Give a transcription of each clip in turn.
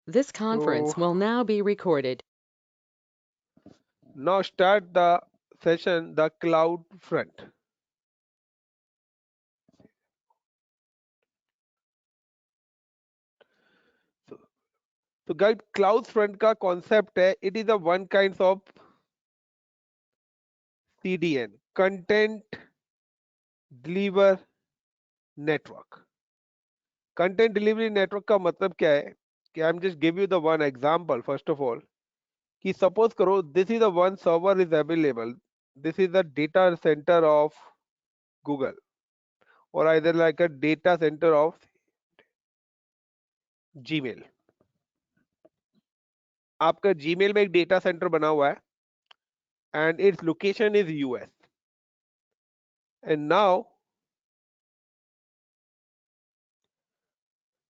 This conference So will now be recorded. now start the session, the cloud front. So, so guys, cloud front का concept है, it is a one kind of CDN, content deliver network. Content delivery network का मतलब क्या है कि I am just give you the one example first of all कि suppose करो this is the one server is available, this is the data center of Google और either like a data center of Gmail. आपका Gmail में एक data centre बना हुआ है and its location is US. And now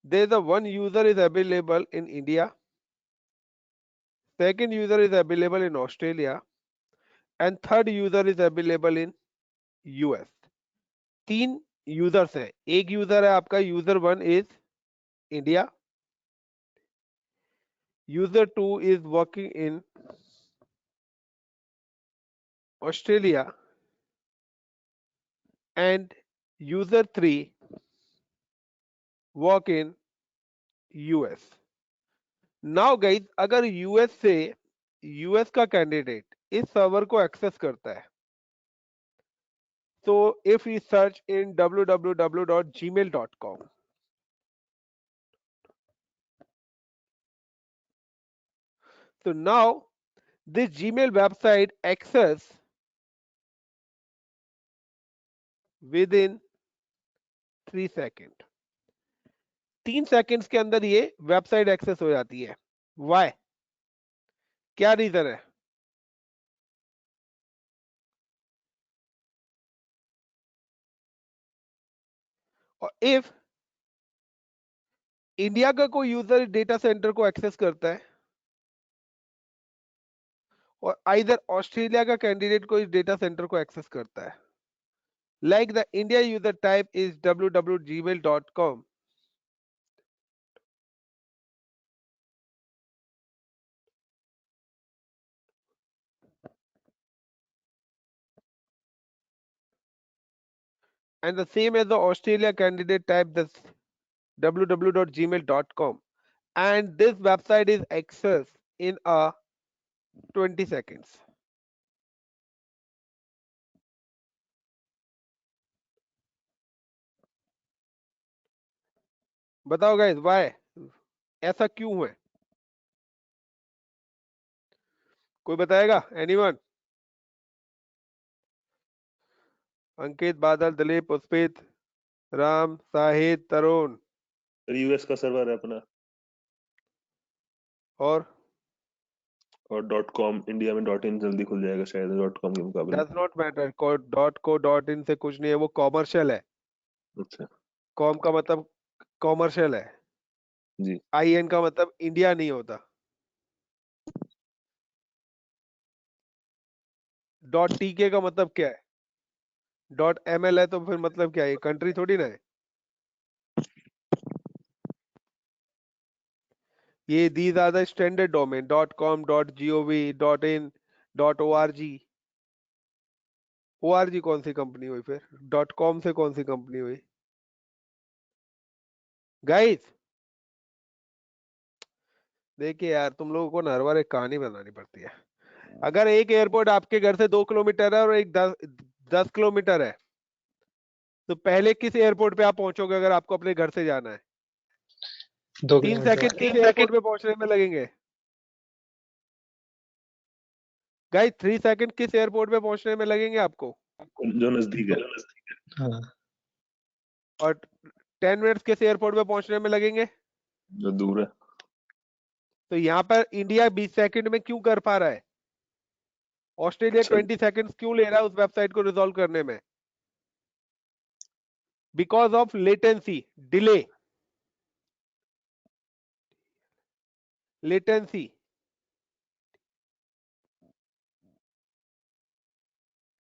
there is a one user is available in India, second user is available in Australia, and third user is available in US. तीन users हैं. एक user है आपका user one is India, user two is working in Australia and user three work in US. Now guys, अगर US से US का candidate इस server को एक्सेस करता है, so if we search in www.gmail.com, so now this Gmail website access within 3 second. 3 seconds के अंदर ये वेबसाइट एक्सेस हो जाती है. वाई? क्या रीजन है? और इफ इंडिया का कोई यूजर डेटा सेंटर को एक्सेस करता है और आइदर ऑस्ट्रेलिया का कैंडिडेट कोई डेटा सेंटर को एक्सेस करता है, like the India user type is www.gmail.com, and the same as the Australia candidate type this www.gmail.com, and this website is accessed in a 20 seconds. बताओ guys why, ऐसा क्यों है? कोई बताएगा? एनीवन? अंकित, बादल, दिलीप, पुष्पित, राम, साहिद, तरुण यूएस का सर्वर है अपना और .com इंडिया में .in जल्दी खुल जाएगा शायद .com के मुकाबले. डज नॉट मैटर, .co.in से कुछ नहीं है, वो कॉमर्शियल है. अच्छा कॉम का मतलब कॉमर्शियल है जी. IN का मतलब इंडिया नहीं होता. .tk का मतलब क्या है? .ml है तो फिर मतलब क्या है? कंट्री थोड़ी ना है. ये these are the standard domain .com, .gov, .in, .org. org कौन सी कंपनी हुई फिर? .com से कौन सी कंपनी हुई? गाइस देखिए यार, तुम लोगों को ना हर बार एक कहानी बनानी पड़ती है. अगर एक एयरपोर्ट आपके घर से 2 किलोमीटर है और एक 10 किलोमीटर है, तो पहले किस एयरपोर्ट पे आप पहुंचोगे अगर आपको अपने घर से जाना है? 2 3 किलोमीटर सेकंड किस एयरपोर्ट पे पहुंचने में लगेंगे? गाइस 3 सेकंड किस एयरपोर्ट पे पहुंचने में लगेंगे आपको? जो नजदीक है. हाँ और 10 मिनट्स किस एयरपोर्ट पे पहुंचने में लगेंगे? जो दूर है. तो यहाँ पर इंडिया 20 सेकंड में क्यों कर पा रहा है? ऑस्ट्रेलिया 20 सेकंड्स क्यों ले रहा है उस वेबसाइट को रिजॉल्व करने में? Because of latency, delay. Latency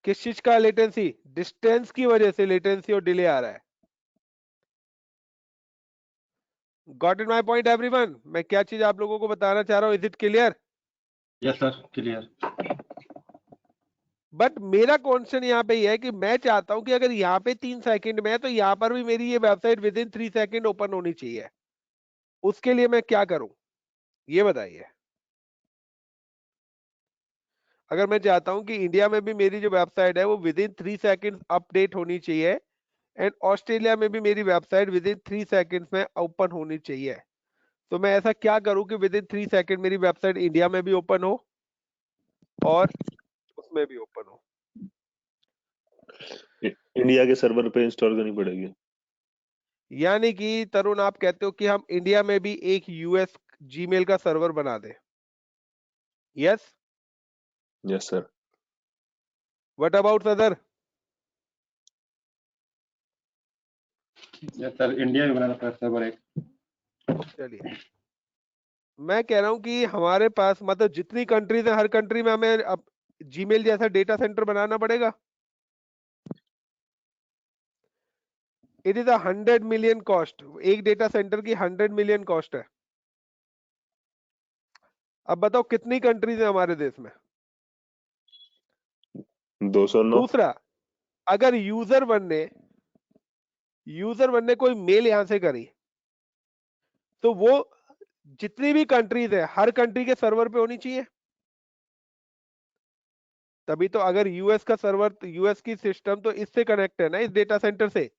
किस चीज का लेटेंसी? डिस्टेंस की वजह से लेटेंसी और डिले आ रहा है. Got it my point everyone? मैं क्या चीज आप लोगों को बताना चाह रहा हूँ, is it clear? Yes sir, clear. But मेरा क्वेश्चन यहाँ पे ये है कि मैं चाहता हूं कि अगर यहाँ पे 3 सेकंड में है तो यहाँ पर भी मेरी ये website with in 3 second open होनी चाहिए। उसके लिए मैं क्या करूं, ये बताइए। अगर मैं चाहता हूं कि इंडिया में भी मेरी जो वेबसाइट है वो विद इन 3 सेकंड अपडेट होनी चाहिए एंड ऑस्ट्रेलिया में भी मेरी वेबसाइट विद इन 3 सेकंड्स में ओपन होनी चाहिए, तो मैं ऐसा क्या करूं कि विद इन 3 सेकंड मेरी वेबसाइट इंडिया में भी ओपन हो और उसमें भी ओपन हो? इंडिया के सर्वर पे इंस्टॉल करनी पड़ेगी। यानी कि तरुण आप कहते हो कि हम इंडिया में भी एक यूएस जीमेल का सर्वर बना दें? Yes. Yes sir. What about other? Yes sir, India में बनाना पड़ता सर्वर एक। चलिए, मैं कह रहा हूं कि हमारे पास मतलब जितनी कंट्रीज है हर कंट्री में हमें अब जीमेल जैसा डेटा सेंटर बनाना पड़ेगा। इट इज 100 मिलियन कॉस्ट, एक डेटा सेंटर की 100 मिलियन कॉस्ट है। अब बताओ कितनी कंट्रीज है हमारे देश में? 209। दूसरा, अगर यूजर वन ने कोई मेल यहां से करी तो वो जितनी भी कंट्रीज है हर कंट्री के सर्वर पे होनी चाहिए। तभी तो अगर यूएस का सर्वर, यूएस की सिस्टम तो इससे कनेक्ट है ना, इस डेटा सेंटर से,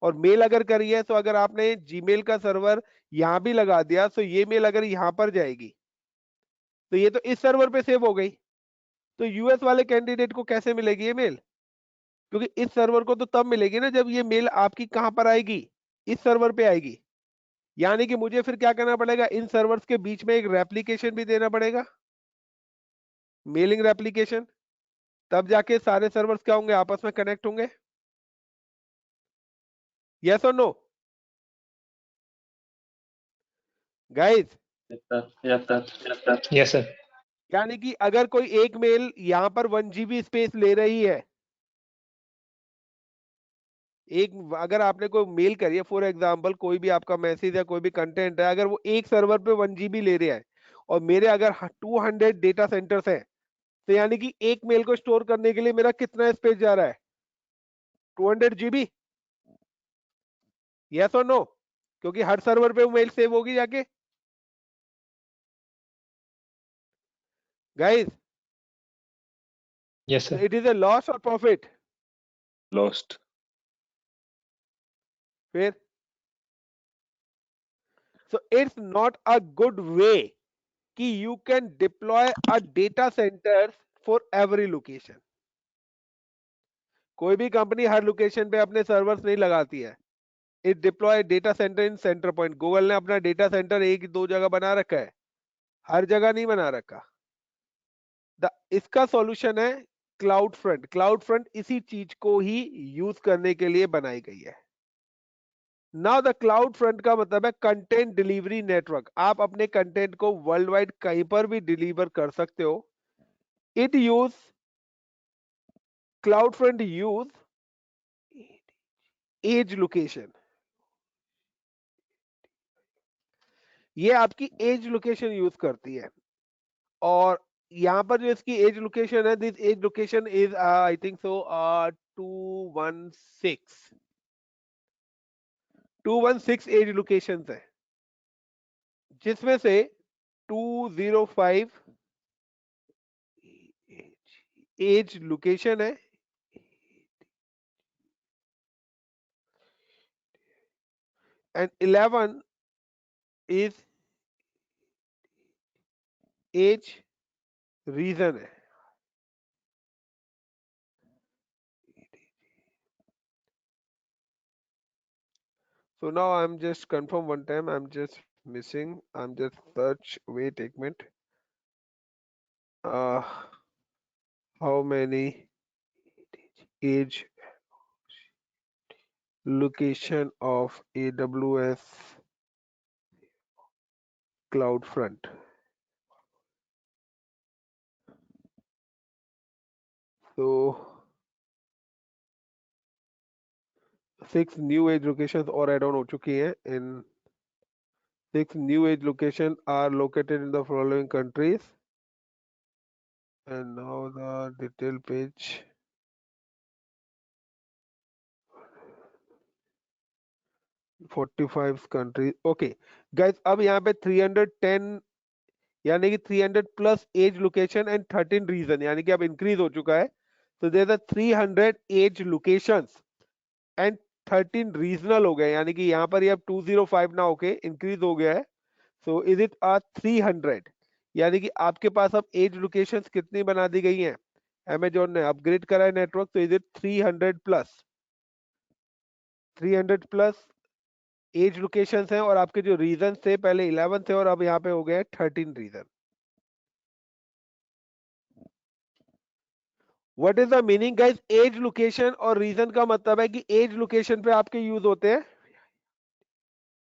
और मेल अगर करी है तो अगर आपने जीमेल का सर्वर यहां भी लगा दिया तो ये मेल अगर यहां पर जाएगी तो ये तो इस सर्वर पे सेव हो गई, तो यूएस वाले कैंडिडेट को कैसे मिलेगी ये मेल? क्योंकि इस सर्वर को तो तब मिलेगी ना जब ये मेल आपकी कहां पर आएगी, इस सर्वर पे आएगी। यानी कि मुझे फिर क्या करना पड़ेगा, इन सर्वर्स के बीच में एक रेप्लिकेशन भी देना पड़ेगा, मेलिंग रेप्लिकेशन, तब जाके सारे सर्वर्स क्या होंगे, आपस में कनेक्ट होंगे। यस और no guys? Yes sir, yes sir, yes sir. यानी कि अगर कोई एक मेल यहां पर 1 GB स्पेस ले रही है, एक अगर आपने कोई मेल करी है फॉर एग्जांपल, कोई भी आपका मैसेज या कोई भी कंटेंट है, अगर वो एक सर्वर पे 1 GB ले रहा है और मेरे अगर 200 डेटा सेंटर्स हैं, तो यानी कि एक मेल को स्टोर करने के लिए मेरा कितना स्पेस जा रहा है, 200 GB? यस और नो? क्योंकि हर सर्वर पे वो मेल सेव होगी जाके। Guys, yes so sir. it is a loss or profit? Lost. फिर so it's not a good way कि you can deploy a data centers for every location। कोई भी कंपनी हर location पे अपने सर्वर्स नहीं लगाती है। It deploy data centre in centre point. Google ने अपना डेटा सेंटर एक दो जगह बना रखा है, हर जगह नहीं बना रखा। इसका सॉल्यूशन है क्लाउड फ्रंट। क्लाउड फ्रंट इसी चीज को ही यूज करने के लिए बनाई गई है। नाउ द क्लाउड फ्रंट का मतलब है कंटेंट डिलीवरी नेटवर्क। आप अपने कंटेंट को वर्ल्ड वाइड कहीं पर भी डिलीवर कर सकते हो। It use cloud front use edge location. ये आपकी एज लोकेशन यूज करती है, और यहाँ पर जो इसकी एज लोकेशन है, this edge location is I think so 216 edge location है, जिसमें से 205 एज लोकेशन है एंड 11 इज एज रीजन है। So now I'm just confirm one time, I'm just missing, I'm just search, wait a minute, how many age location of AWS CloudFront? So 6 new age locations और add on हो चुकी हैं इन 6 new edge locations are located in the following countries. And now the detail page. "45 countries." Okay, guys, अब यहाँ पे 310 यानी कि 300 plus edge location and 13 region यानी कि अब इंक्रीज हो चुका है. So there's a 300 age locations and 13 regional हो गए यानी कि यहाँ पर ये अब 205 ना होके इंक्रीज हो गया है. So is it a 300 यानी कि आपके पास अब एज लोकेशंस कितनी बना दी गई हैं? Amazon ने अपग्रेड करा है नेटवर्क. तो is it 300 plus 300 plus edge locations हैं और आपके जो रीजन थे पहले 11 थे और अब यहाँ पे हो गए 13 region. What is the meaning guys? Edge location और रीजन का मतलब है कि एज लोकेशन पे आपके यूज होते हैं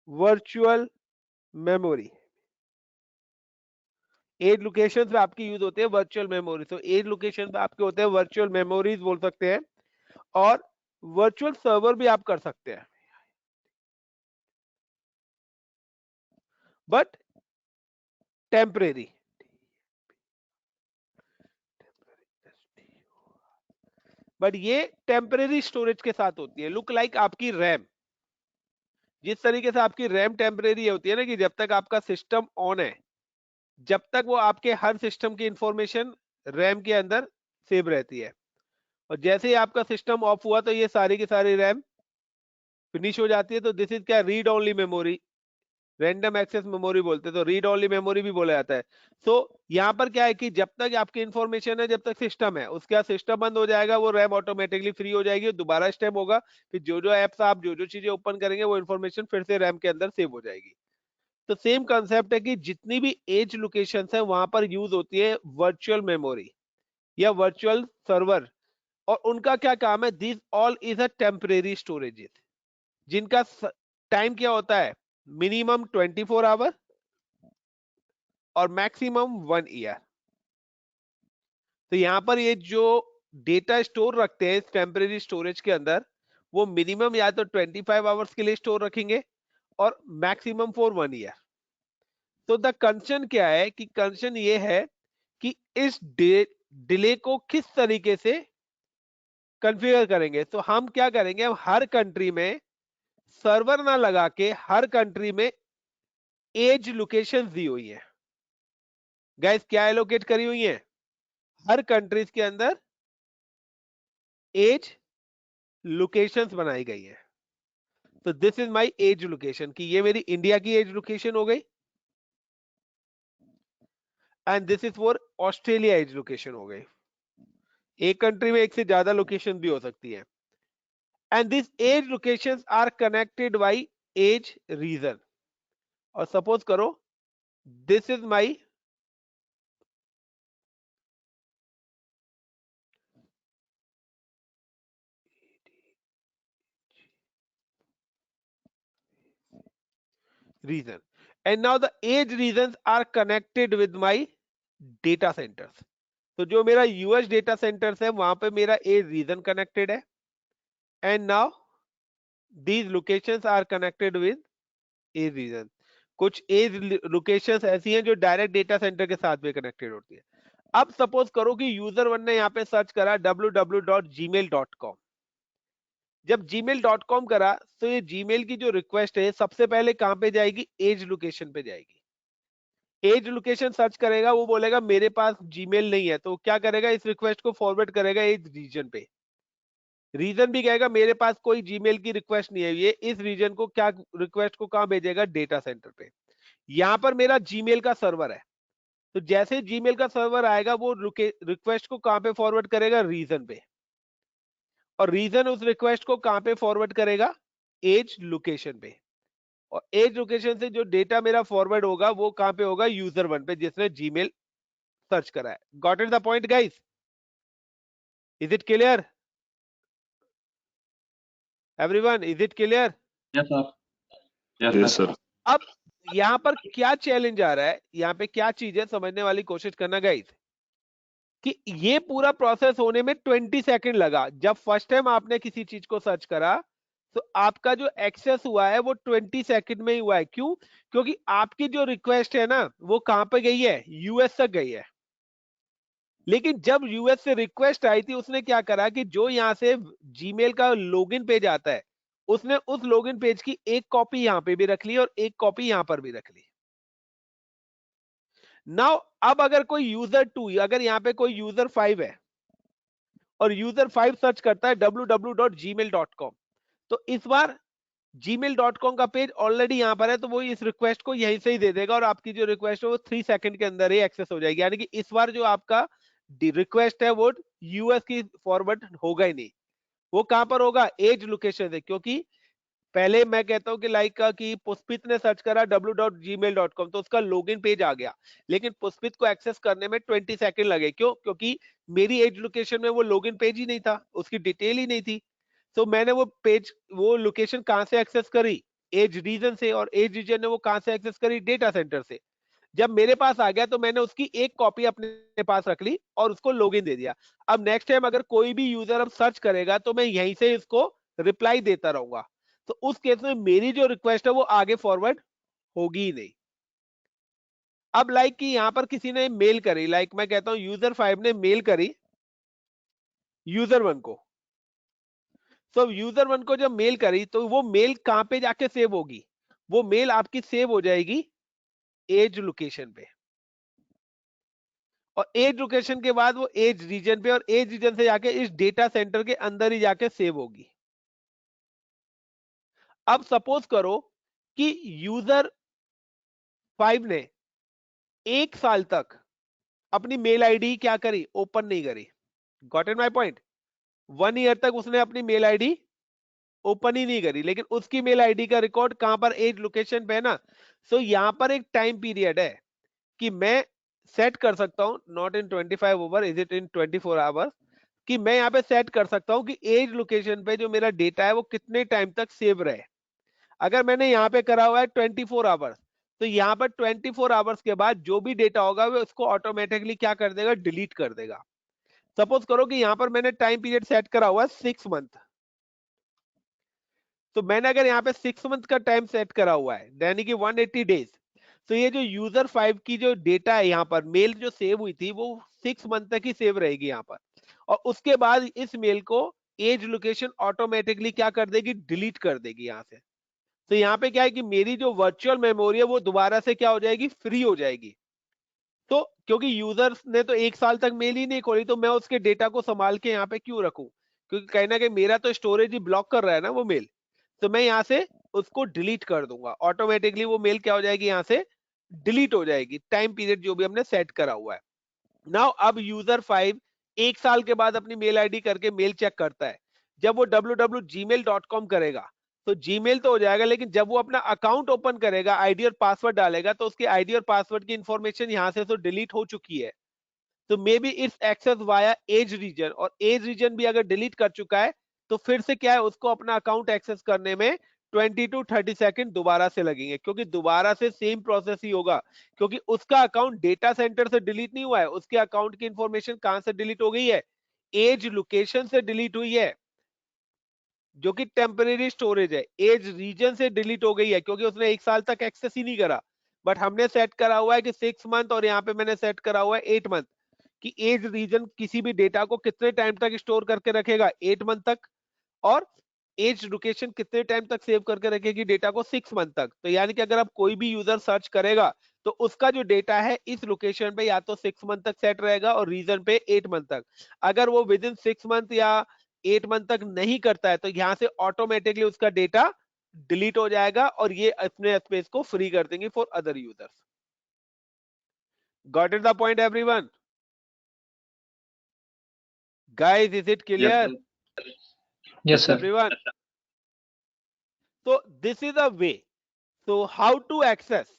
वर्चुअल मेमोरी. एज लोकेशन पे आपके यूज होते हैं वर्चुअल मेमोरी. तो एज लोकेशन पे आपके होते हैं वर्चुअल मेमोरीज बोल सकते हैं और वर्चुअल सर्वर भी आप कर सकते हैं. But temporary. बट ये टेम्परेरी स्टोरेज के साथ होती है. लुक लाइक आपकी रैम. जिस तरीके से आपकी रैम टेम्परेरी होती है ना कि जब तक आपका सिस्टम ऑन है जब तक वो आपके हर सिस्टम की इंफॉर्मेशन रैम के अंदर सेव रहती है और जैसे ही आपका सिस्टम ऑफ हुआ तो ये सारी की सारी रैम फिनिश हो जाती है. तो दिस इज क्या? Read only memory, random access memory बोलते हैं. तो रीड ओनली मेमोरी भी बोला जाता है. तो यहाँ पर क्या है कि जब तक आपकी इंफॉर्मेशन है जब तक सिस्टम है उसके बाद सिस्टम बंद हो जाएगा वो रैम ऑटोमेटिकली फ्री हो जाएगी. दोबारा स्टेप होगा फिर जो जो एप्स आप जो जो चीजें ओपन करेंगे वो इन्फॉर्मेशन फिर से रैम के अंदर सेव हो जाएगी. तो सेम कंसेप्ट है कि जितनी भी एज लोकेशंस है वहां पर यूज होती है वर्चुअल मेमोरी या वर्चुअल सर्वर और उनका क्या काम है? This all is a temporary storages जिनका टाइम क्या होता है? मिनिमम 24 आवर और मैक्सिमम 1 ईयर. तो यहां पर ये जो डेटा स्टोर रखते हैं इस टेम्परेरी स्टोरेज के अंदर वो मिनिमम या तो 25 आवर्स के लिए स्टोर रखेंगे और मैक्सिमम फॉर 1 ईयर. तो द कंसर्न क्या है कि कंसर्न ये है कि इस डिले को किस तरीके से कॉन्फ़िगर करेंगे. तो हम क्या करेंगे? हम हर कंट्री में सर्वर ना लगा के हर कंट्री में एज लोकेशन दी हुई है. गाइस क्या एलोकेट करी हुई है? हर कंट्रीज के अंदर एज लोकेशंस बनाई गई है. तो this is my edge location कि ये मेरी इंडिया की एज लोकेशन हो गई and this is for Australia edge location हो गई. एक कंट्री में एक से ज्यादा लोकेशन भी हो सकती है. And this edge locations are connected by edge region. और सपोज करो this is my region and now the edge regions are connected with my data centers. तो जो मेरा यूएस डेटा सेंटर्स है वहां पे मेरा एज रीजन कनेक्टेड है and now these locations are connected with edge region. कुछ एज लोकेशंस ऐसी हैं जो डायरेक्ट डेटा सेंटर के साथ भी कनेक्टेड होती है. अब सपोज करो कि यूजर वन ने यहाँ पे सर्च करा www.gmail.com. जब gmail.com करा तो ये जीमेल की जो रिक्वेस्ट है सबसे पहले कहां पे जाएगी? एज लोकेशन पे जाएगी. एज लोकेशन सर्च करेगा वो बोलेगा मेरे पास जीमेल नहीं है. तो क्या करेगा? इस रिक्वेस्ट को फॉरवर्ड करेगा एज रीजन पे. रीजन भी कहेगा मेरे पास कोई जीमेल की रिक्वेस्ट नहीं है. ये इस रीजन को क्या रिक्वेस्ट को कहां भेजेगा? डेटा सेंटर पे. यहां पर मेरा जीमेल का सर्वर है तो जैसे जीमेल का सर्वर आएगा वो रिक्वेस्ट को कहां पे फॉरवर्ड करेगा? रीजन पे. और रीजन उस रिक्वेस्ट को कहां पे फॉरवर्ड करेगा? एज लोकेशन पे. और एज लोकेशन से जो डेटा मेरा फॉरवर्ड होगा वो कहां पे होगा? यूजर वन पे जिसने जीमेल सर्च करा है. Got it the point guys? Is it clear everyone? Is it clear? Yes, sir. Yes, Yes, sir. sir. अब यहां पर क्या चैलेंज आ रहा है? यहां पे क्या चीज है समझने वाली कोशिश करना गाइस कि ये पूरा प्रोसेस होने में 20 सेकंड लगा. जब फर्स्ट टाइम आपने किसी चीज को सर्च करा तो आपका जो एक्सेस हुआ है वो 20 सेकंड में ही हुआ है। क्यों? क्योंकि आपकी जो रिक्वेस्ट है ना वो कहां पे गई है, यूएस तक गई है। लेकिन जब यूएस से रिक्वेस्ट आई थी उसने क्या करा कि जो यहां से जीमेल का लॉगिन पेज आता है उसने उस लॉगिन पेज की एक कॉपी यहां पे भी रख ली और एक कॉपी यहां पर भी रख ली। नाउ अब अगर कोई यूजर 2, अगर यहां पे कोई यूजर 5 है और यूजर 5 सर्च करता है www.gmail.com, तो इस बार gmail.com का पेज ऑलरेडी यहां पर है, तो वो इस रिक्वेस्ट को यहीं से ही दे देगा और आपकी जो रिक्वेस्ट है वो 3 सेकंड के अंदर ही एक्सेस हो जाएगी। यानी कि इस बार जो आपका रिक्वेस्ट है वो यूएस की फॉरवर्ड होगा ही नहीं। वो कहां पर होगा, एज लोकेशन से। क्योंकि पहले मैं कहता हूं कि लाइक कि पुष्पित ने सर्च करा www.gmail.com तो उसका लॉगिन पेज आ गया, लेकिन पुष्पित को एक्सेस करने में 20 सेकंड लगे। क्यों? क्योंकि मेरी एज लोकेशन में वो लॉगिन पेज ही नहीं था, उसकी डिटेल ही नहीं थी। तो मैंने वो पेज, वो लोकेशन कहां से एक्सेस करी, एज रीजन से, और एज रीजन ने वो कहां से एक्सेस करी, डेटा सेंटर से। जब मेरे पास आ गया तो मैंने उसकी एक कॉपी अपने पास रख ली और उसको लॉगिन दे दिया। अब नेक्स्ट टाइम अगर कोई भी यूजर अब सर्च करेगा तो मैं यहीं से इसको रिप्लाई देता रहूंगा। तो उस केस में मेरी जो रिक्वेस्ट है वो आगे फॉरवर्ड होगी ही नहीं। अब लाइक कि यहां पर किसी ने मेल करी, लाइक मैं कहता हूं यूजर 5 ने मेल करी यूजर 1 को। तो यूजर 1 को जब मेल करी तो वो मेल कहां पे जाके सेव होगी, वो मेल आपकी सेव हो जाएगी एज लोकेशन पे, और एज लोकेशन के बाद वो एज रीजन पे, और एज रीजन से जाके इस डेटा सेंटर के अंदर ही जाके सेव होगी। अब सपोज करो कि यूजर 5 ने 1 साल तक अपनी मेल आईडी क्या करी, ओपन नहीं करी। Got it my point? 1 year तक उसने अपनी मेल आईडी ओपन ही नहीं करी, लेकिन उसकी मेल आईडी का रिकॉर्ड कहां पर, एज लोकेशन पे है ना। सो यहां पर एक टाइम पीरियड है कि मैं सेट कर सकता हूं, not in 25 over, is it in 24 hours, कि मैं यहां पे सेट कर सकता हूं कि एज लोकेशन पे जो मेरा डेटा है वो कितने टाइम तक सेव रहे। अगर मैंने यहाँ पे करा हुआ है 24 आवर्स, तो यहाँ पर 24 आवर्स के बाद जो भी डेटा होगा वो उसको ऑटोमेटिकली क्या कर देगा, डिलीट कर देगा। सपोज करो कि यहाँ पर मैंने टाइम पीरियड सेट करा हुआ है 6 मंथ, तो मैंने अगर यहाँ पे 6 मंथ का टाइम सेट करा हुआ है यानी कि 180 डेज, तो ये जो यूजर 5 की जो डेटा है यहाँ पर मेल जो सेव हुई थी वो 6 मंथ तक ही सेव रहेगी यहाँ पर, और उसके बाद इस मेल को एज लोकेशन ऑटोमेटिकली क्या कर देगी, डिलीट कर देगी यहाँ से। तो यहाँ पे क्या है कि मेरी जो वर्चुअल मेमोरी है वो दोबारा से क्या हो जाएगी, फ्री हो जाएगी। तो क्योंकि यूजर्स ने तो 1 साल तक मेल ही नहीं खोली, तो मैं उसके डेटा को संभाल के यहाँ पे क्यों रखूं, क्योंकि कहीं ना कहीं मेरा तो स्टोरेज ही ब्लॉक कर रहा है ना वो मेल। तो मैं यहाँ से उसको डिलीट कर दूंगा, ऑटोमेटिकली वो मेल क्या हो जाएगी, यहाँ से डिलीट हो जाएगी, टाइम पीरियड जो भी हमने सेट करा हुआ है। नाउ अब यूजर 5 1 साल के बाद अपनी मेल आईडी करके मेल चेक करता है। जब वो www.gmail.com करेगा तो जीमेल तो हो जाएगा, लेकिन जब वो अपना अकाउंट ओपन करेगा, आईडी और पासवर्ड डालेगा, तो उसकी आईडी और पासवर्ड की इंफॉर्मेशन यहां से तो डिलीट हो चुकी है। तो maybe it's access via edge region, और एज रीजन भी अगर डिलीट कर चुका है तो फिर से क्या है, उसको अपना अकाउंट एक्सेस करने में 20 to 30 सेकंड दोबारा से लगेंगे, क्योंकि दोबारा से सेम प्रोसेस ही होगा। क्योंकि उसका अकाउंट डेटा सेंटर से डिलीट नहीं हुआ है, उसके अकाउंट की इंफॉर्मेशन कहां से डिलीट हो गई है, एज लोकेशन से डिलीट हुई है, जो कि टेम्परेरी स्टोरेज है, एज रीजन से डिलीट हो गई है, क्योंकि उसने 1 साल तक एक्सेस ही नहीं करा। बट हमने सेट करा हुआ है कि 6 मंथ, और यहाँ पे मैंने सेट करा हुआ है 8 मंथ, कि एज रीजन किसी भी डेटा को कितने टाइम तक स्टोर करके रखेगा, 8 मंथ तक, और एज लोकेशन कितने टाइम तक सेव करके रखेगी डेटा को, 6 मंथ तक। तो यानी कि अगर अब कोई भी यूजर सर्च करेगा तो उसका जो डेटा है इस लोकेशन पे या तो 6 मंथ तक सेट रहेगा और रीजन पे 8 मंथ तक। अगर वो विद इन 6 मंथ या 8 मंथ तक नहीं करता है तो यहां से ऑटोमेटिकली उसका डेटा डिलीट हो जाएगा और ये अपने स्पेस को फ्री कर देंगे for other users. Got it the point everyone? Guys, is it Yes, clear? sir. Yes, sir. Everyone? So this is a way. So how to access?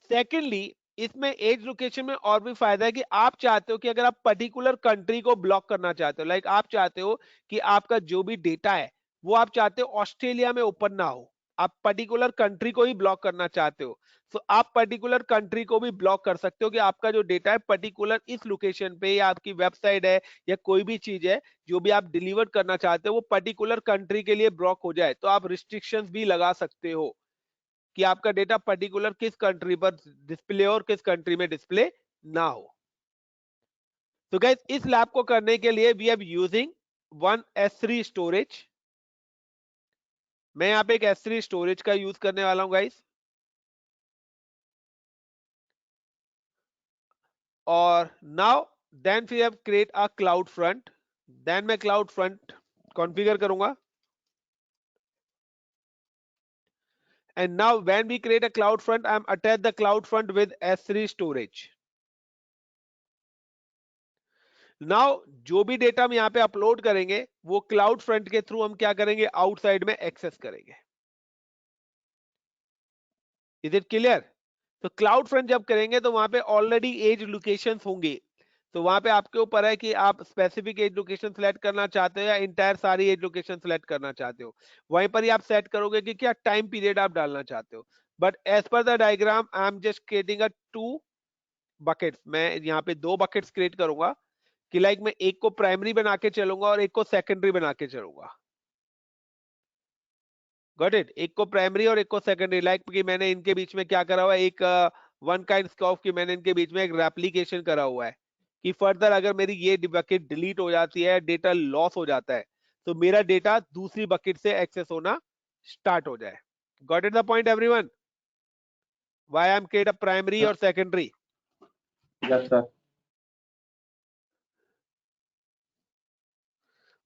Secondly, इसमें as location में और भी फायदा है कि आप चाहते हो कि अगर आप पर्टिकुलर कंट्री को ब्लॉक करना चाहते हो, लाइक आप चाहते हो कि आपका जो भी डेटा है वो आप चाहते हो ऑस्ट्रेलिया में ओपन ना हो, आप पर्टिकुलर कंट्री को ही ब्लॉक करना चाहते हो, तो आप पर्टिकुलर कंट्री को भी ब्लॉक कर सकते हो कि आपका जो डेटा है पर्टिकुलर इस लोकेशन पे या आपकी वेबसाइट है या कोई भी चीज है जो भी आप डिलीवर करना चाहते हो वो पर्टिकुलर कंट्री के लिए ब्लॉक हो जाए, तो आप रिस्ट्रिक्शंस भी लगा सकते हो कि आपका डेटा पर्टिकुलर किस कंट्री पर डिस्प्ले हो और किस कंट्री में डिस्प्ले ना हो। तो गाइस इस लैब को करने के लिए we are using one S3 storage. मैं यहाँ पे एक S3 स्टोरेज का यूज करने वाला हूं गाइस, और now then we have create a cloud front. Then मैं क्लाउड फ्रंट कॉन्फ़िगर करूंगा, and now when we create a cloud front, I am attach the cloud front with S3 storage. Now जो भी data हम यहाँ पे upload करेंगे वो cloud front के थ्रू हम क्या करेंगे, आउटसाइड में एक्सेस करेंगे। Is it clear? तो क्लाउड फ्रंट जब करेंगे तो वहां पे ऑलरेडी एज लोकेशंस होंगे, तो वहां पे आपके ऊपर है कि आप स्पेसिफिक एज लोकेशन सेलेक्ट करना चाहते हो या इंटायर सारी एज लोकेशन सेलेक्ट करना चाहते हो। वहीं पर ही आप सेट करोगे कि क्या टाइम पीरियड आप डालना चाहते हो। But as per the diagram I am just creating a 2 buckets. मैं यहाँ पे 2 बकेट्स क्रिएट करूंगा कि लाइक मैं एक को प्राइमरी बना के चलूंगा और एक को सेकेंडरी बना के चलूंगा। Got it? एक को प्राइमरी और एक को सेकेंडरी, लाइक कि मैंने इनके बीच में क्या करा हुआ है, एक वन काइंड ऑफ कि मैंने इनके बीच में एक रेप्लिकेशन करा हुआ है कि फर्दर अगर मेरी ये बकेट डिलीट हो जाती है, डेटा लॉस हो जाता है, तो मेरा डेटा दूसरी बकेट से एक्सेस होना स्टार्ट हो जाए। Got it the point everyone? Why I am create a primary और सेकेंडरी? Yes, sir.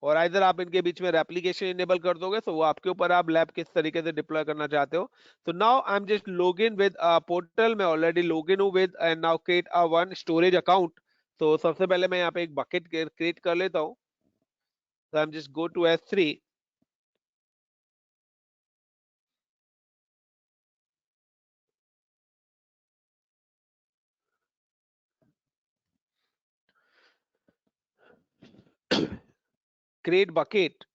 और इधर आप इनके बीच में रेप्लिकेशन इनेबल कर दोगे, तो वो आपके ऊपर, आप लैब किस तरीके से डिप्लॉय करना चाहते हो। तो now I am just log in with portal में ऑलरेडी लॉग इन हूं with, and now create a one storage account. तो सबसे पहले मैं यहाँ पे एक बकेट क्रिएट कर लेता हूँ। तो I am just go to S3, create bucket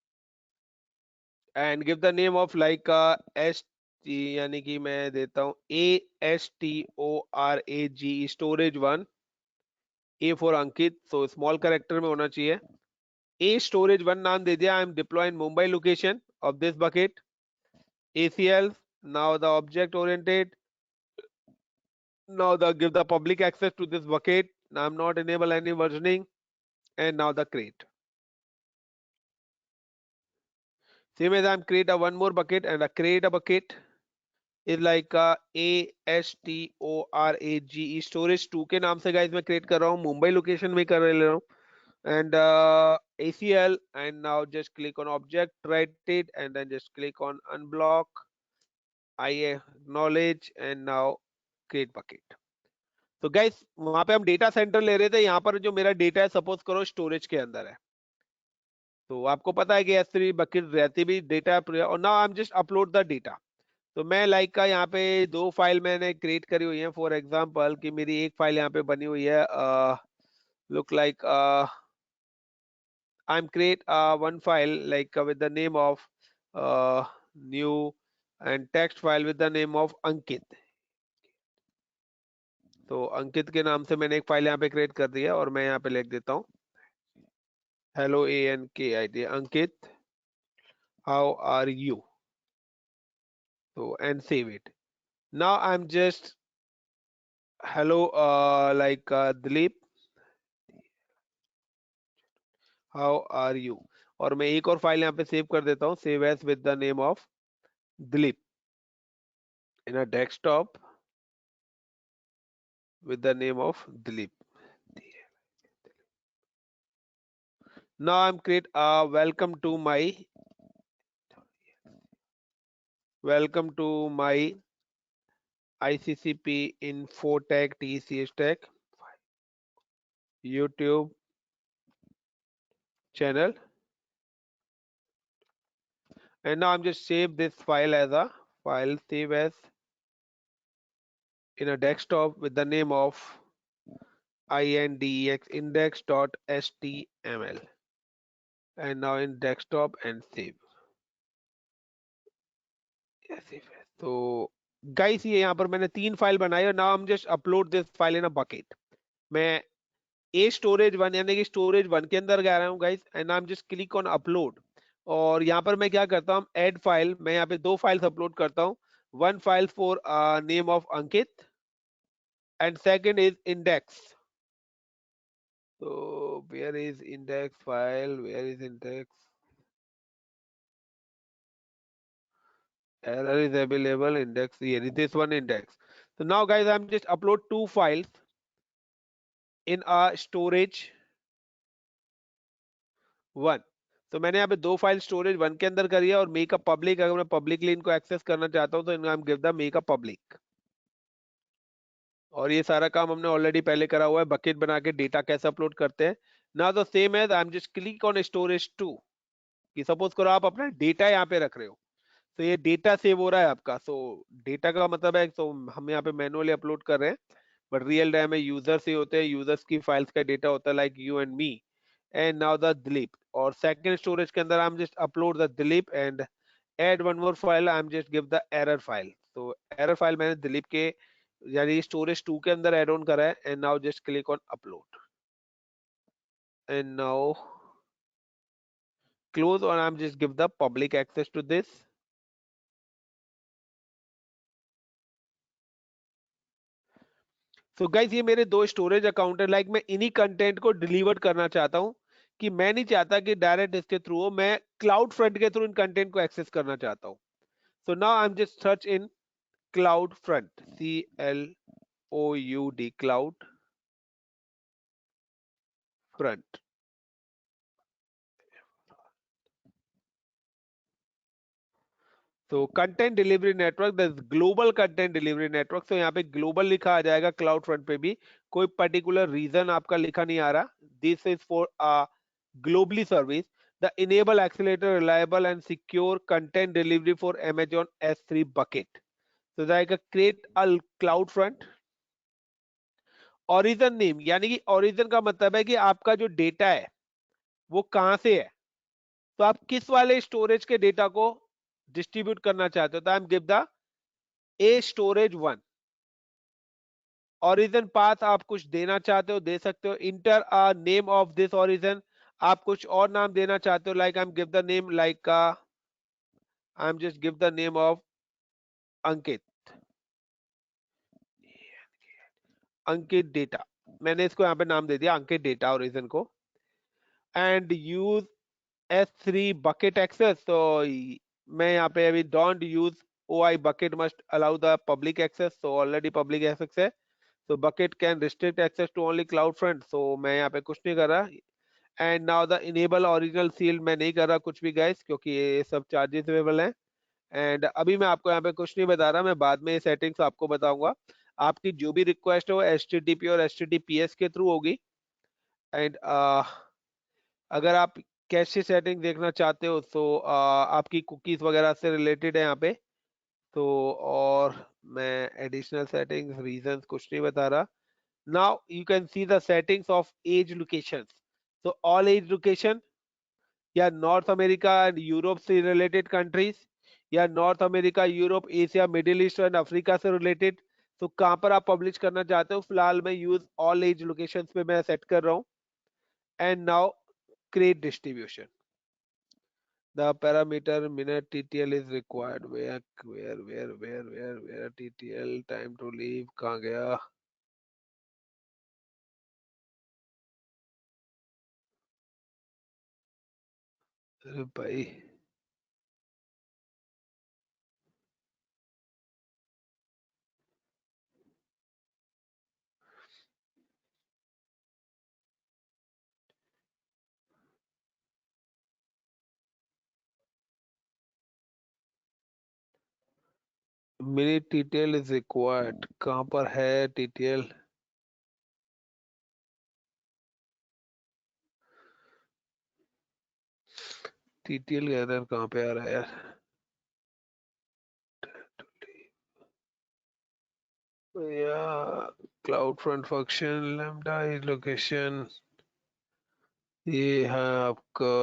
and give the name of like S, यानी कि मैं देता हूँ ASTORAG स्टोरेज 1, A फॉर अंकित, तो स्मॉल कैरेक्टर में होना चाहिए। A storage 1 नाम दे दिया। I am deploy in Mumbai location of this bucket ACL। now the object oriented, now the give the public access to this bucket. Now I'm not enable any versioning, and now the create. Same as I'm create a one more bucket, and a create a bucket is like ASTORAGE storage 2 के नाम से guys मैं create कर रहा हूँ, Mumbai location में कर ले रहा हूँ, and ACL, and now just click on object, write it, and then just click on unblock. I acknowledge, and now create bucket. तो गाइस वहां पे हम डेटा सेंटर ले रहे थे, यहाँ पर जो मेरा डेटा है सपोज करो स्टोरेज के अंदर है, तो आपको पता है कि S3 बकेट रहती भी डेटा, और now I am just upload the data. तो मैं लाइक का यहाँ पे 2 फाइल मैंने क्रिएट करी हुई है। फॉर एग्जांपल कि मेरी एक फाइल यहाँ पे बनी हुई है, look like I am create one file like with the name of new and text file with the name of Ankit। तो अंकित के नाम से मैंने एक फाइल यहाँ पे क्रिएट कर दी है, और मैं यहाँ पे लिख देता हूँ hello ANKIT, Ankit how are you। तो and save it। now I'm just hello like Dilip how are you, और मैं एक और फाइल यहाँ पे सेव कर देता हूँ, save as with the name of Dilip in a desktop with the name of Dilip। now I'm create welcome to my ICCP Infotech TCS Tech YouTube channel, and now I'm just save this file as a file, save as in a desktop with the name of index index.html, and now in desktop and save, ऐसे है। तो guys ये यहाँ पर मैंने 3 file बनाई और now हम just upload this file in a bucket. मैं ए स्टोरेज 1 यानी कि स्टोरेज 1 के अंदर जा रहा हूँ guys and I am just click on upload. और यहाँ पर मैं क्या करता हूँ, ऐड फाइल, मैं यहाँ पे 2 फाइल्स अपलोड करता हूँ। One file for name of Ankit and second is index. तो where is index file, where is index, error is available, index, here is this one index. So now guys I'm just upload 2 files in a storage 1. तो मैंने यहाँ पे 2 file storage 1 के अंदर करी है और मेक अ पब्लिक, अगर मैं पब्लिकली इनको एक्सेस करना चाहता हूँ तो इनको give the make a public. और ये सारा काम हमने ऑलरेडी पहले करा हुआ है, बकेट बना के डेटा कैसे अपलोड करते हैं। Now the same as I am just click on storage 2 कि सपोज करो आप अपना डेटा यहाँ पे रख रहे हो, तो ये डेटा सेव हो रहा है आपका। सो डेटा का मतलब है, तो हम यहाँ पे मैनुअली अपलोड कर रहे हैं, बट रियल टाइम में यूजर से होते हैं, यूजर्स की फाइल्स का डेटा होता है, like you and me. And now the Dilip, और सेकंड स्टोरेज के अंदर आई am just upload the Dilip and add one more file, I am just give the error file. तो एरर फाइल मैंने दिलीप के यानी स्टोरेज 2 के अंदर ऐड ऑन करा है and now just click on upload and now close, or I'm just give the public access to this. So guys ये मेरे 2 स्टोरेज अकाउंट है, लाइक मैं इन्हीं कंटेंट को डिलीवर करना चाहता हूँ, कि मैं नहीं चाहता कि डायरेक्ट इसके थ्रू हो, मैं क्लाउड फ्रंट के थ्रू इन कंटेंट को एक्सेस करना चाहता हूँ। So now I am just search in CloudFront, CLOUD, CloudFront. तो content delivery network, the global content delivery network. तो यहाँ पे ग्लोबल लिखा आ जाएगा, क्लाउड फ्रंट पे भी कोई पर्टिकुलर रीजन आपका लिखा नहीं आ रहा। This is for globally service the enable accelerator reliable and secure content delivery for Amazon S3 bucket. तो जाएगा create a cloud front. Origin name, यानी कि ओरिजिन का मतलब है कि आपका जो डेटा है वो कहां से है, तो आप किस वाले स्टोरेज के डेटा को डिस्ट्रीब्यूट करना चाहते हो। तो I M give the a storage 1। Origin path आप कुछ देना चाहते हो दे सकते हो। Inter a name of this origin, आप कुछ और नाम देना चाहते हो, like I am give the name, like I am just give the name of Ankit, Ankit data, मैंने इसको यहाँ पे नाम दे दिया अंकित डेटा ओरिजिन को। And use S3 bucket access, तो मैं यहाँ पे अभी don't use OI bucket must allow the public access, तो ऑलरेडी पब्लिक एक्सेस है। तो bucket can restrict access to only CloudFront, so मैं यहाँ पे कुछ नहीं कर रहा। And now the enable original seal, मैं नहीं कर रहा कुछ भी गाइस, क्योंकि ये सब चार्जेस अवेलेबल हैं। एंड अभी मैं आपको यहाँ पे कुछ नहीं बता रहा, मैं बाद में सेटिंग्स आपको बताऊंगा। आपकी जो भी रिक्वेस्ट हो HTTP और HTTPS के थ्रू होगी। एंड अगर आप कैशे सेटिंग देखना चाहते हो तो आपकी कुकीज वगैरह से रिलेटेड है यहाँ पे। तो और मैं एडिशनल सेटिंग्स रीजंस कुछ नहीं बता रहा। Now you can see the settings of edge locations. तो ऑल एज लोकेशन, या नॉर्थ अमेरिका एंड यूरोप से रिलेटेड कंट्रीज, या North America, Europe, Asia, Middle East and Africa से रिलेटेड, तो कहाँ पर आप पब्लिश करना चाहते हो। फिलहाल मैं यूज ऑल एज लोकेशंस पे मैं सेट कर रहा हूँ। And now create distribution, the parameter minute TTL is required, where TTL, time to leave कहाँ गया। अरे भाई minute TTL is required, कहाँ पर है TTL। TTL का एरर कहाँ पे आ रहा है यार। या cloud front function lambda is location, ये है आपका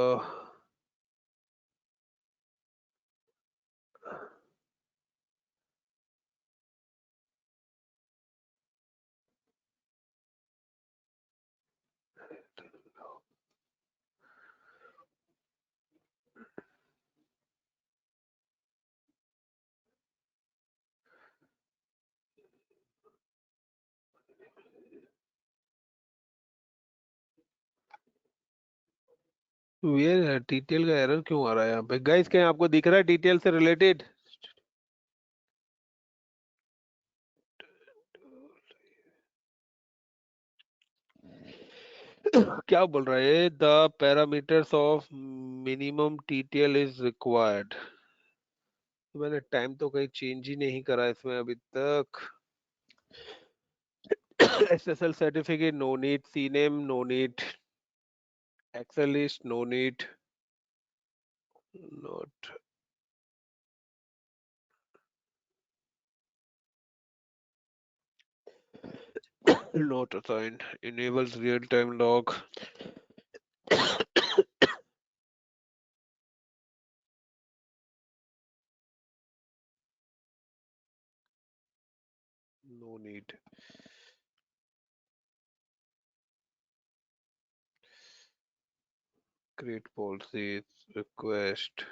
वेयर डिटेल का एरर क्यों आ रहा है यहाँ पे गाइस? क्या आपको दिख रहा है डिटेल से रिलेटेड? क्या बोल रहा है? The parameters of minimum TTL is required. मैंने टाइम तो कहीं चेंज ही नहीं करा इसमें अभी तक। SSL certificate no need, CNAME no need, Excel list no need, not not assigned, enables real-time log. No need. Create policies, request.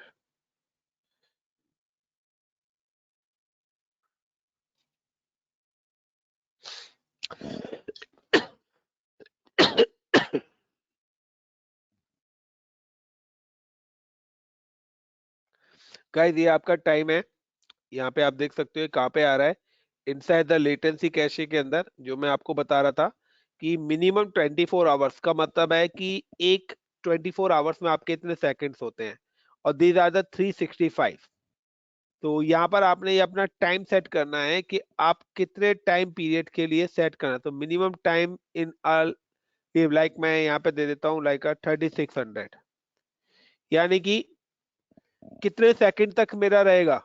Guys ये आपका टाइम है, यहाँ पे आप देख सकते हो कहाँ पे आ रहा है, इनसाइड द लेटेंसी कैशे के अंदर। जो मैं आपको बता रहा था कि मिनिमम 24 आवर्स का मतलब है कि एक 24 आवर्स में आपके इतने सेकंड्स होते हैं, और दीज आर द 365। तो यहाँ पर आपने ये अपना टाइम सेट करना है कि आप कितने टाइम पीरियड के लिए सेट करना है। तो मिनिमम टाइम इन लाइक मैं यहाँ पे दे देता हूँ लाइक 3600, यानी कि कितने सेकंड तक मेरा रहेगा?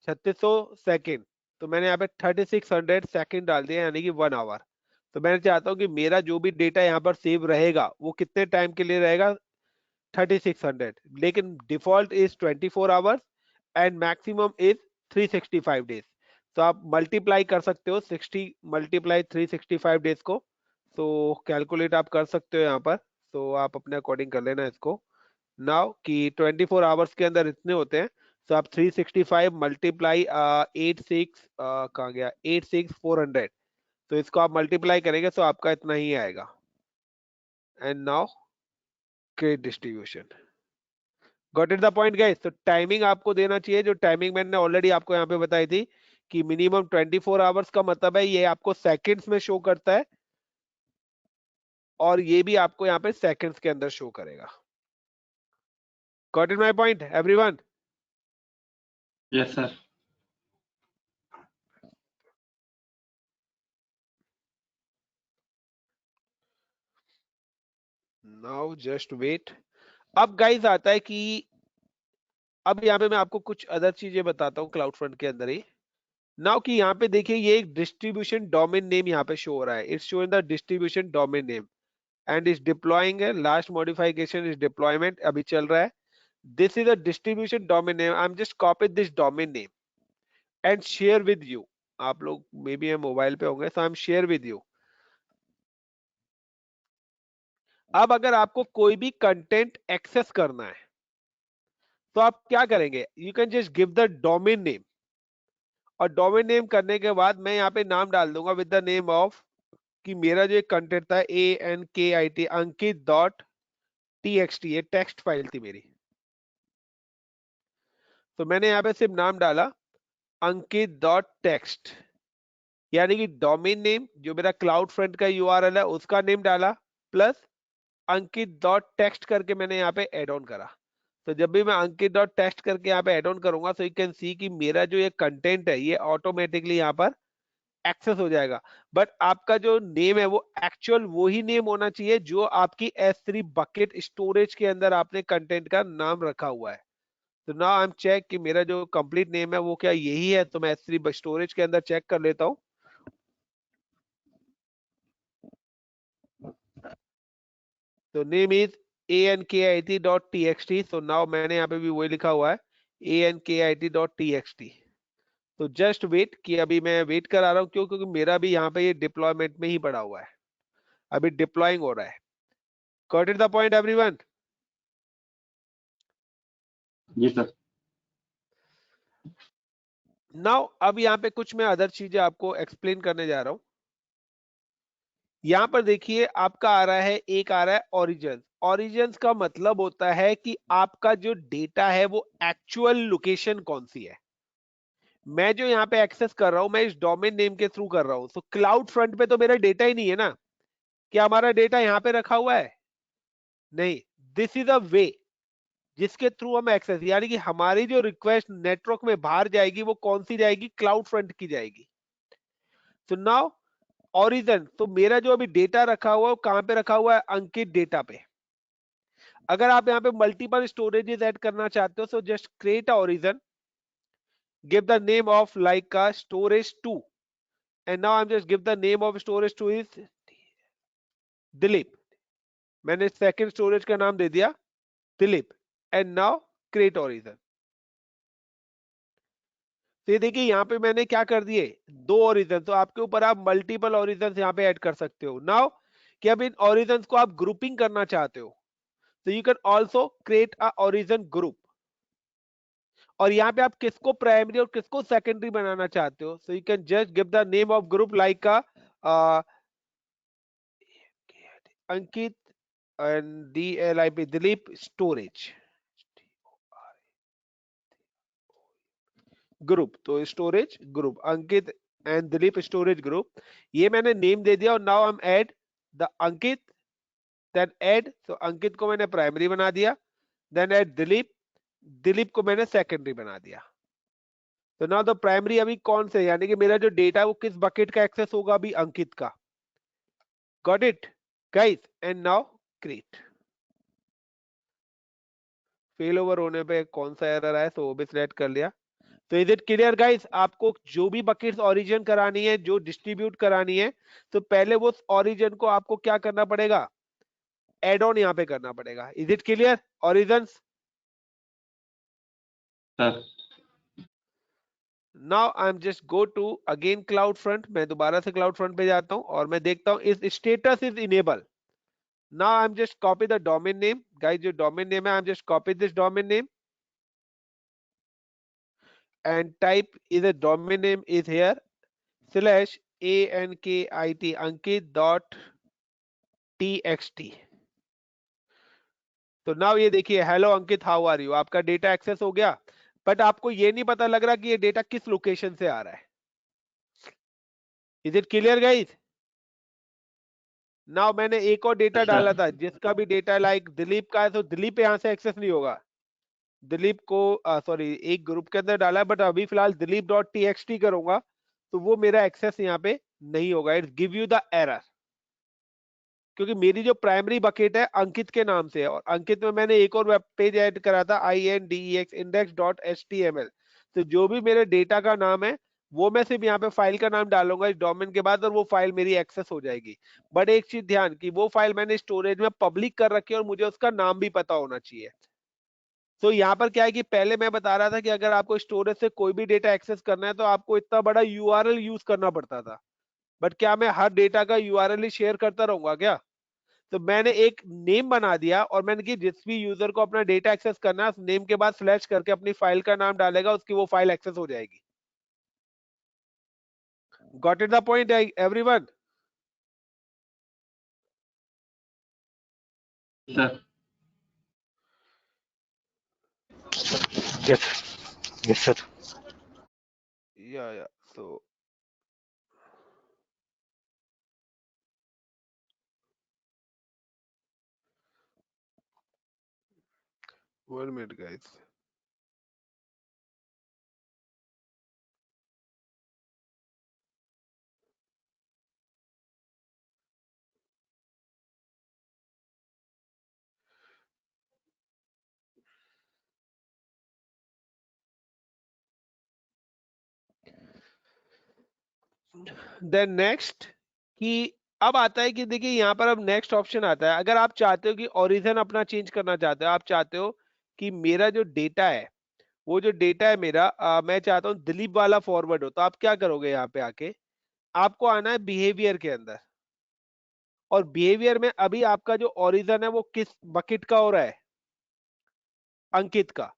3600 सेकंड। तो मैंने यहाँ पे 3600 सेकंड डाल दिया, यानी कि 1 आवर। तो मैं चाहता हूँ कि मेरा जो भी डेटा यहाँ पर सेव रहेगा वो कितने टाइम के लिए रहेगा? 3600, लेकिन default is 24 hours and maximum is 365 days. तो आप मल्टीप्लाई कर सकते हो 60 मल्टीप्लाई 365 डेज को। तो कैलकुलेट आप कर सकते हो यहाँ पर, तो आप अपने अकॉर्डिंग कर लेना इसको नाउ कि 24 आवर्स के अंदर इतने होते हैं। तो आप 365 मल्टीप्लाई 86 कहाँ गया 86400, तो इसको आप मल्टीप्लाई करेंगे तो आपका इतना ही आएगा। And now create distribution. Got it the point guys? तो टाइमिंग आपको देना चाहिए, जो टाइमिंग मैंने ऑलरेडी आपको यहाँ पे बताई थी कि मिनिमम 24 आवर्स का मतलब है ये आपको सेकंड्स में शो करता है, और ये भी आपको यहाँ पे सेकंड्स के अंदर शो करेगा। Got it my point everyone? Yes, sir. Now just wait. अब गाइस आता है कि अब यहाँ पे मैं आपको कुछ अदर चीजें बताता हूँ क्लाउड फ्रंट के अंदर ही। नाउ कि यहाँ पे देखिए ये एक डिस्ट्रीब्यूशन डोमेन नेम यहाँ पे शो हो रहा है, it's showing the distribution domain name and is deploying है। लास्ट मॉडिफिकेशन इज डिप्लॉयमेंट अभी चल रहा है। This is a distribution domain name. I am just copy this domain name and share with you. आप लोग मे बी मोबाइल पे होंगे, so I am share with you. अब अगर आपको कोई भी कंटेंट एक्सेस करना है तो आप क्या करेंगे? You can just give the domain name, और डोमेन नेम करने के बाद मैं यहाँ पे नाम डाल दूंगा विद द नेम ऑफ कि मेरा जो कंटेंट था ANKIT अंकित डॉट TXT, ये टेक्स्ट फाइल थी मेरी। तो मैंने यहाँ पे सिर्फ नाम डाला अंकित डॉट टेक्स्ट, यानी कि डोमेन नेम जो मेरा क्लाउड फ्रंट का URL है उसका नेम डाला, प्लस अंकित डॉट टेक्स्ट करके मैंने यहाँ पे एड ऑन करा। तो जब भी मैं अंकित डॉट टेक्स्ट करके यहाँ पे एड ऑन करूंगा तो यू कैन सी कि मेरा जो ये कंटेंट है ये ऑटोमेटिकली यहाँ पर एक्सेस हो जाएगा। बट आपका जो नेम है वो एक्चुअल वही नेम होना चाहिए जो आपकी S3 बकेट स्टोरेज के अंदर आपने कंटेंट का नाम रखा हुआ है। तो नाउ आई एम चेक कि मेरा जो कंप्लीट नेम है वो क्या यही है, तो मैं S3 स्टोरेज के अंदर चेक कर लेता हूं। तो नेम इज ankit.txt। तो नाउ मैंने यहाँ पे भी वही लिखा हुआ है ankit.txt। तो जस्ट वेट कि अभी मैं वेट करा रहा हूँ, क्यों? क्योंकि मेरा भी यहाँ पे ये डिप्लॉयमेंट में ही पड़ा हुआ है, अभी डिप्लॉइंग हो रहा है। Got it the point everyone? Yes, sir. Now अब यहाँ पे कुछ मैं अदर चीजें आपको एक्सप्लेन करने जा रहा हूँ। यहां पर देखिए आपका आ रहा है, एक आ रहा है ओरिजिन। ओरिजिन का मतलब होता है कि आपका जो डेटा है वो एक्चुअल लोकेशन कौन सी है। मैं जो यहाँ पे एक्सेस कर रहा हूं मैं इस डोमेन नेम के थ्रू कर रहा हूं, तो क्लाउड फ्रंट पे तो मेरा डेटा ही नहीं है ना। क्या हमारा डेटा यहाँ पे रखा हुआ है? नहीं। दिस इज अ वे जिसके थ्रू हम एक्सेस, यानी कि हमारी जो रिक्वेस्ट नेटवर्क में बाहर जाएगी वो कौन सी जाएगी? क्लाउड फ्रंट की जाएगी। तो नाउ ओरिजिन, तो मेरा जो अभी डेटा रखा हुआ है वो कहां पे रखा हुआ है? अंकित डेटा पे। अगर आप यहाँ पे मल्टीपल स्टोरेजेस ऐड करना चाहते हो तो just create a origin, give the name of like का storage 2, and now I am just give the name of storage 2 is Dilip. मैंने सेकंड स्टोरेज का नाम दे दिया Dilip, and now create origin. तो ये देखिए यहाँ पे मैंने क्या कर दिए? 2 ओरिजिन। तो आपके ऊपर, आप मल्टीपल ओरिजिन यहाँ पे ऐड कर सकते हो। नाउ कि अब इन ओरिजिन को आप ग्रुपिंग करना चाहते हो तो you can also create a origin group. और यहाँ पे आप किसको प्राइमरी और किसको सेकेंडरी बनाना चाहते हो, so you can just give the name of group like का Ankit and DLIP Dilip storage group. तो storage group Ankit and Dilip storage group, ये मैंने नेम दे दिया। और now I am add the Ankit, then add, तो अंकित को मैंने प्राइमरी बना दिया, देन ऐड दिलीप, दिलीप को मैंने सेकेंडरी बना दिया। तो नाउ द प्राइमरी अभी कौन से, यानी कि मेरा जो डेटा है वो किस बकेट का एक्सेस होगा? अभी अंकित का। Got it guys? And now create. Fail over होने पे कौन सा एरर आया तो वो भी सिलेक्ट कर लिया। तो इज इट क्लियर गाइस? आपको जो भी बकेट्स ओरिजिन करानी है, जो डिस्ट्रीब्यूट करानी है, तो पहले वो ओरिजिन को आपको क्या करना पड़ेगा? एड ऑन यहाँ पे करना पड़ेगा। Is it clear? Origin sir now I am just go to again cloud front. मैं दोबारा से क्लाउड फ्रंट पे जाता हूं और मैं देखता हूं इस status is enable. Now I am just copy the domain name guys, जो डोमेन नेम है आई am just copy this domain name and type is a domain name is here /ankit ankit.txt। तो नाउ ये देखिए, hello Ankit how are you, आपका data access हो गया, but आपको ये नहीं पता लग रहा कि ये डेटा किस लोकेशन से आ रहा है। Is it clear guys? Now मैंने एक और डेटा डाला था जिसका भी डेटा लाइक दिलीप का है, तो दिलीप यहां से एक्सेस नहीं होगा। दिलीप को सॉरी एक ग्रुप के अंदर डाला है, बट अभी फिलहाल दिलीप.txt करूंगा तो वो मेरा एक्सेस यहाँ पे नहीं होगा। It's give you the error, क्योंकि मेरी जो प्राइमरी बकेट है अंकित के नाम से है, और अंकित में मैंने एक और वेब पेज ऐड करा था INDEX index.html। तो जो भी मेरे डेटा का नाम है वो मैं सिर्फ यहाँ पे फाइल का नाम डालूंगा इस डोमेन के बाद, और वो फाइल मेरी एक्सेस हो जाएगी। बट एक चीज ध्यान की, वो फाइल मैंने स्टोरेज में पब्लिक कर रखी है और मुझे उसका नाम भी पता होना चाहिए। तो यहाँ पर क्या है कि पहले मैं बता रहा था कि अगर आपको स्टोरेज से कोई भी डेटा एक्सेस करना है तो आपको इतना बड़ा URL यूज करना पड़ता था। बट क्या मैं हर डेटा का URL ही शेयर करता रहूंगा क्या? तो मैंने एक नेम बना दिया और मैंने कि जिस भी यूजर को अपना डेटा एक्सेस करना है उस नेम के बाद स्लैश करके अपनी फाइल का नाम डालेगा, उसकी वो फाइल एक्सेस हो जाएगी। Got it the point everyone? Sir Yes, sir. या so one minute guys. Then next कि अब आता है कि देखिए यहाँ पर अब नेक्स्ट ऑप्शन आता है। अगर आप चाहते हो कि ओरिजिन अपना चेंज करना चाहते हो, आप चाहते हो कि मेरा जो डेटा है वो जो डेटा है मेरा मैं चाहता हूँ दिलीप वाला फॉरवर्ड हो, तो आप क्या करोगे? यहाँ पे आके आपको आना है बिहेवियर के अंदर, और बिहेवियर में अभी आपका जो ओरिजिन है वो किस बकेट का हो रहा है? अंकित का।